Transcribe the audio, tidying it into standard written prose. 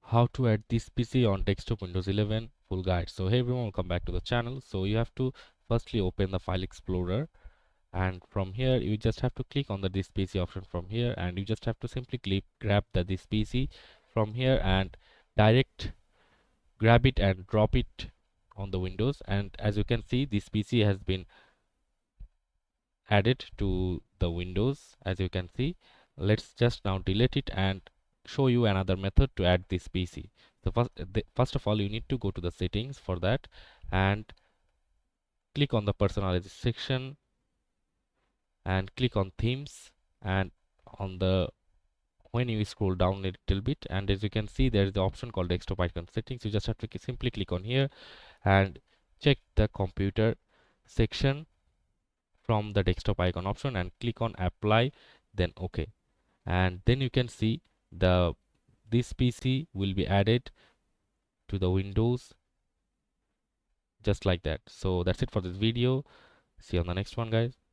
how to add this PC on desktop Windows 11 full guide. So hey everyone, welcome back to the channel. So you have to firstly open the file explorer, and from here you just have to click on the this PC option from here, and you just have to simply grab the this PC from here and direct grab it and drop it on the Windows. And as you can see, this PC has been added to the Windows. As you can see, let's just now delete it and show you another method to add this PC. So first of all, you need to go to the settings for that and click on the personalization section and click on themes, and on the when you scroll down a little bit, and as you can see, there is the option called desktop icon settings. You just have to simply click on here and check the computer section from the desktop icon option and click on apply, then OK. And then you can see this PC will be added to the Windows just like that. So that's it for this video. See you on the next one, guys.